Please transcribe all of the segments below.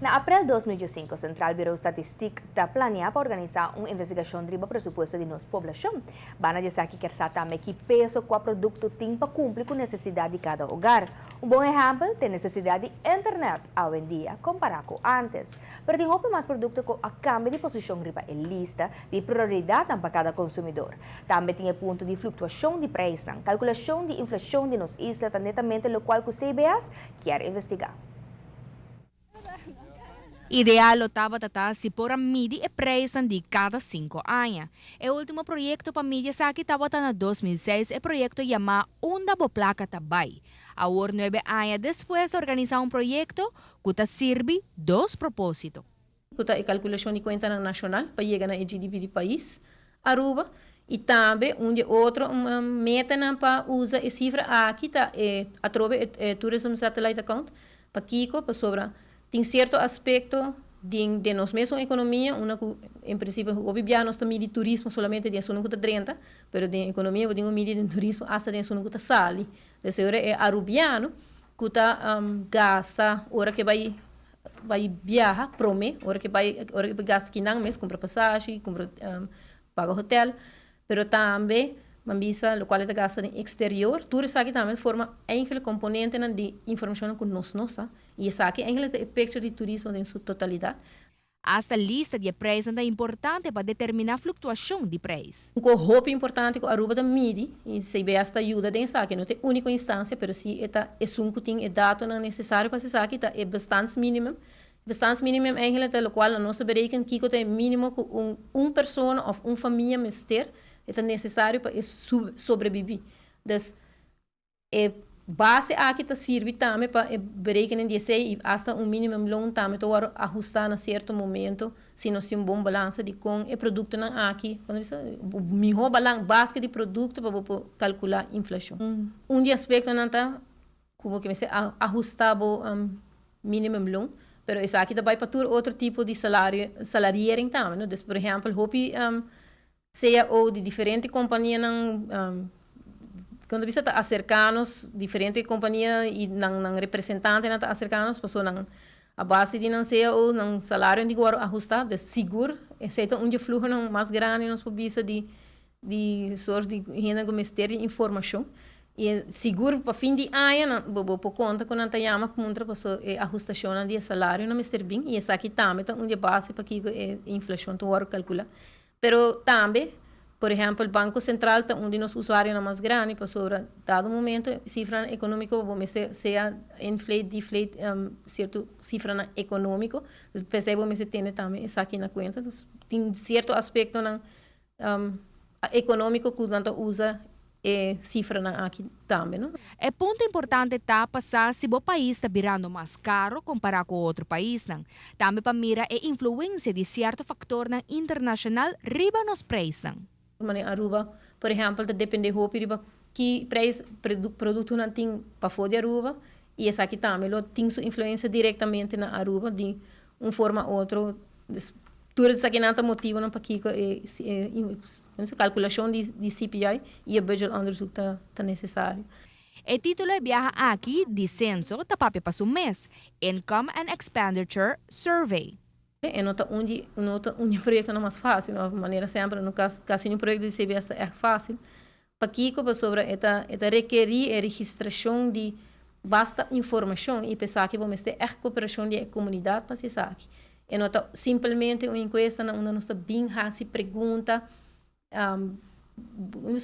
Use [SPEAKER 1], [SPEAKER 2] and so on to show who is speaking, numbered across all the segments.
[SPEAKER 1] Na April 2005, o Central Bureau Statistic está planeando para organizar uma investigação sobre o pressuposto de nossa população. Bana dizer que quer saber também que peso que o produto tem para cumprir com a necessidade de cada hogar. Um bom exemplo tem necessidade de internet hoje em dia, comparado com antes. Mas tem muito mais produto que a cambio de posição riba em lista de prioridade para cada consumidor. Também tem o ponto de flutuação de preços, calculação de inflação de nossa isla, netamente o qual o CBS quer investigar.
[SPEAKER 2] Ideal estava tata se por a mídia e preço de cada 5 anos. O último projeto para mídia aqui estava na 2006, o projeto chamado Onda Bo Placa Tabay. Agora 9 anos depois, organizar projeto que serve dois propósitos.
[SPEAKER 3] Kuta a calculação de conta nacional para chegar na GDP do país, Aruba, e também outro meta para usar a cifra aqui tá a trove tourism satellite account para Kiko para sobra tem certo aspecto de nós mesmos economia, em princípio o governo está medindo turismo solamente de assunto que 30, mas de economia o dingo medir turismo até de assunto que sali. Desse hora é arubiano que está gasta hora que vai viajar prome, hora que gasta aqui não mesmo compra passagem, compra paga hotel, pero também mambisa lo qual gasta no exterior, tudo isso aqui também forma enkele componente de informação com nós nossa e isso aqui enkele picture de turismo em sua totalidade.
[SPEAKER 2] Esta lista de preços é importante para determinar a flutuação de preços.
[SPEAKER 3] Um roupa importante que a Aruba da midi e se bem esta ajuda dentro aqui não tem única instância, mas se eta é sunco tem dado necessário para se aqui tá é bastante mínimo. Bastante mínimo é enkele lo qual nós berekenen que tem mínimo com pessoa ou família mister é necessário para sobreviver. Então, base aqui está serve também para berekenen de sei hasta mínimo longo também para ajustar em certo momento se nós temos bom balanço de com o produto na aqui quando você melhor balanço básico de produto para calcular inflação. De aspecto não tá como que me ajustar mínimo longo, pero isso aqui também para outro tipo de salariering também, não? Por exemplo, hopi CEO de diferentes companhias quando você está acercanos diferentes companhias e não representante não está acercanos passou a base de não CEO não salário de agora ajustado seguro exceto fluxo não mais grande nos publica de source de renda do Ministério de Informação e seguro para fim de ano não por conta quando não chama contra passou ajustação de salário no Ministério bem e essa aqui também então base para que a inflação tu agora calcula. Pero também, por exemplo, o Banco Central está onde os usuários são mais grandes, para sobre dado momento, cifra econômica, vamos seja inflate, deflate, certo cifra econômico, percebe vamos ter também isso aqui na conta, tem certo aspecto econômico que tanto usa cifra aqui também, não?
[SPEAKER 2] É ponto importante tá passar se o país está virando mais caro comparado com outro país, não. Também para mirar a influência de certo fator internacional riba nos preços.
[SPEAKER 3] Mas Aruba, por exemplo, depende do riba que preço produto não tem para fora de Aruba e essa aqui também tem sua influência diretamente na Aruba de uma forma ou outra. Tudo isso aqui não tem motivo para que a calculação de CPI e o budget underzoek está necessário.
[SPEAKER 2] O título é viaja aqui de censo tá papel para um mês, Income and Expenditure Survey.
[SPEAKER 3] É nota onde projeto não é mais fácil, de maneira sempre no caso de um projeto de CBS é fácil. Para que sobre esta requerir a registração de basta informação e pensar que vamos ter a cooperação da comunidade para se aqui. É nota simplesmente uma enquesta onde nós bem se pergunta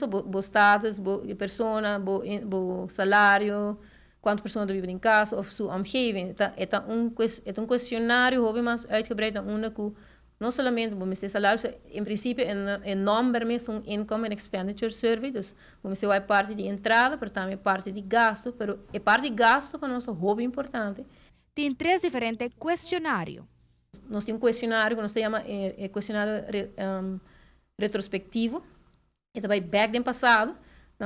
[SPEAKER 3] bo status, bo persona, bo salário, quantas pessoas vivem em casa ou sua omgeving. É um questionário hobby mais uitgebreid onde que não somente vamos ter salário, em princípio é nome mesmo um income and expenditure survey, então vamos ter parte de entrada, mas também parte de gasto, mas é parte de gasto para nós hobby importante.
[SPEAKER 2] Tem 3 diferentes questionários.
[SPEAKER 3] Nós temos um questionário que nós chamamos questionário retrospectivo, e também back do passado,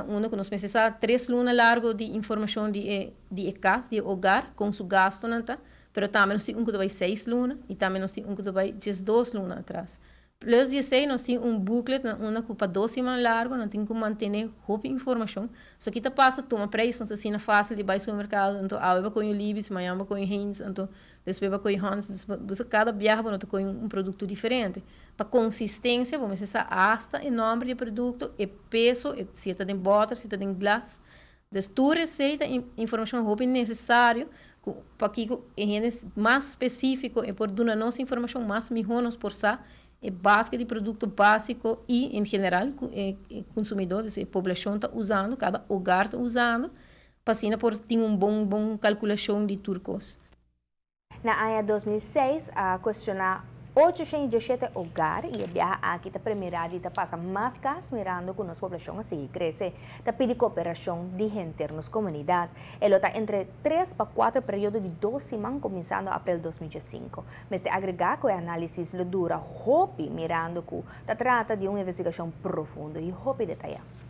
[SPEAKER 3] onde nós precisamos 3 lunas largo de informação de casa, de hogar, com seu gasto, mas também nós temos que vai 6 lunas, e também nós temos que vai 2 lunas atrás. Plus 16, nós temos booklet, uma para 12 semanas largo, nós temos que manter roupa e informação. Só que passa, toma preço, então assim, é fácil de ir ao supermercado, então, eu com o Libis, amanhã eu com o Heinz, então, depois eu com o Hans, cada viagem, eu com um produto diferente. Para consistência, vamos precisar hasta o nome do produto, e peso, se está em butter, se está em glass. Tu receita, informação roupa necessário, para que mais específico, e por dar nossa informação mais melhor nos por sa é básica de produto básico e, em geral, consumidores, a população está usando, cada hogar está usando, para assim, por ter bom calculação de turcos.
[SPEAKER 1] Na AIA 2006, a questionar 817 hogar e viaja aqui está premiada e passa mais gas mirando com nossa população assim cresce, está pede cooperação de gente nas comunidades. Ela está entre 3 para 4 períodos de 12 semanas, começando em abril de 2005. Mas de agregar com a análise dura, hope mirando que trata de uma investigação profunda e hope detalhada.